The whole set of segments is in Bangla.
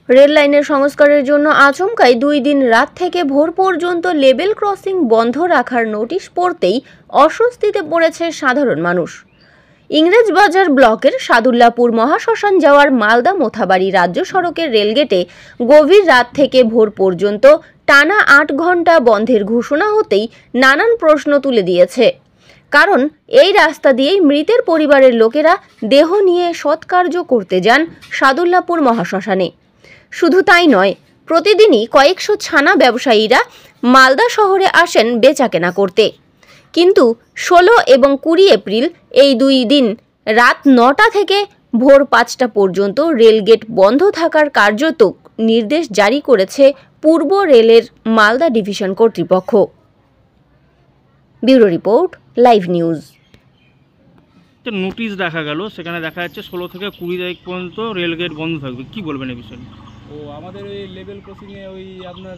রেল লাইনের সংস্কারের জন্য আচমকাই 2 দিন রাত থেকে ভোর পর্যন্ত লেভেল ক্রসিং বন্ধ রাখার নোটিশ পড়তেই অস্বস্তিতে পড়েছে সাধারণ মানুষ। ইংরেজবাজার ব্লকের সাদুল্লাপুর মহাশ্মশান যাওয়ার মালদা মোথাবাড়ি রাজ্য সড়কের রেলগেটে গভীর রাত থেকে ভোর পর্যন্ত টানা 8 ঘন্টা বন্ধের ঘোষণা হতেই নানান প্রশ্ন তুলে দিয়েছে। কারণ এই রাস্তা দিয়েই মৃতের পরিবারের লোকেরা দেহ নিয়ে সৎকার্য করতে যান সাদুল্লাপুর মহাশ্মশানে। শুধু তাই নয়, প্রতিদিনই কয়েকশো ছানা ব্যবসায়ীরা মালদা শহরে আসেন বেচাকেনা করতে। কিন্তু 16 এবং 20 এপ্রিল এই 2 দিন রাত 9টা থেকে ভোর 5টা পর্যন্ত রেলগেট বন্ধ থাকার কার্যত নির্দেশ জারি করেছে পূর্ব রেলের মালদা ডিভিশন কর্তৃপক্ষ। Bureau report, live news. Notice দেখা গেল, সেখানে দেখা যাচ্ছে 16 থেকে 20 তারিখ পর্যন্ত রেলগেট বন্ধ থাকবে, কি বলবেন এই বিষয়ে? ও আমাদের ওই লেভেল ক্রসিংয়ে ওই আপনার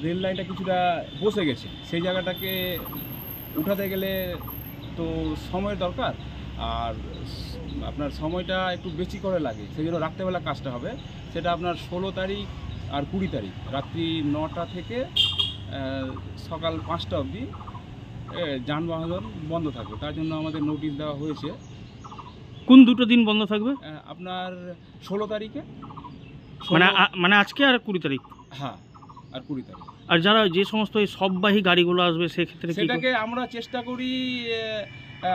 রেল লাইনটা কিছুটা বসে গেছে, সেই জায়গাটাকে উঠাতে গেলে তো সময়ের দরকার, আর আপনার সময়টা একটু বেশি করে লাগে, সেই জন্য রাত্রেবেলা কাজটা হবে। সেটা আপনার 16 তারিখ আর 20 তারিখ রাত্রি 9টা থেকে সকাল 5টা অবধি যানবাহন বন্ধ থাকবে। তার জন্য আমাদের নোটিশ দেওয়া হয়েছে। কোন দুটো দিন বন্ধ থাকবে? আপনার 16 তারিখে, মানে আজকে আর 20 তারিখ। হ্যাঁ, আর 20 তারিখ। আর যারা যে সমস্ত এই সববাহী গাড়িগুলো আসবে সেক্ষেত্রে সেটাকে আমরা চেষ্টা করি,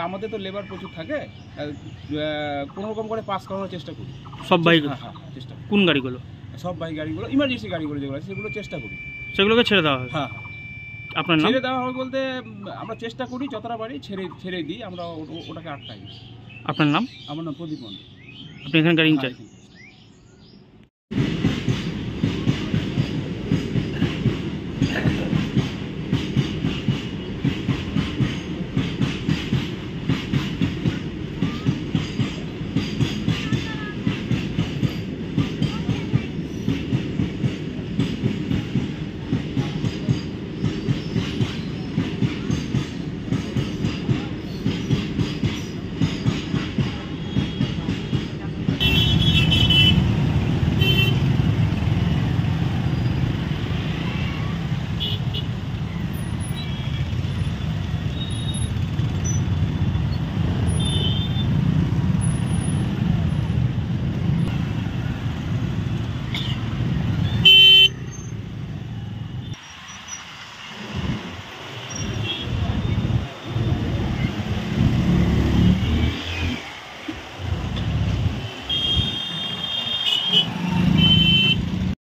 আমাদের তো লেবার প্রচুর থাকে, কোনো রকম করে পাস করানোর চেষ্টা করি সববাহী। হ্যাঁ, চেষ্টা করি। কোন গাড়িগুলো? সববাহী গাড়িগুলো, ইমার্জেন্সি গাড়িগুলো যেগুলো আছে সেগুলো চেষ্টা করি সেগুলোকে ছেড়ে দেওয়া হবে। হ্যাঁ, আপনার নাম? ছেড়ে দেওয়া হবে বলতে আমরা চেষ্টা করি যতটা পারি ছেড়ে দিই, আমরা ওটাকে আটকাই। আপনার নাম? আমার নাম প্রদীপ মন্ডল। আপনি এখানে গাড়ি ইনচার্জ?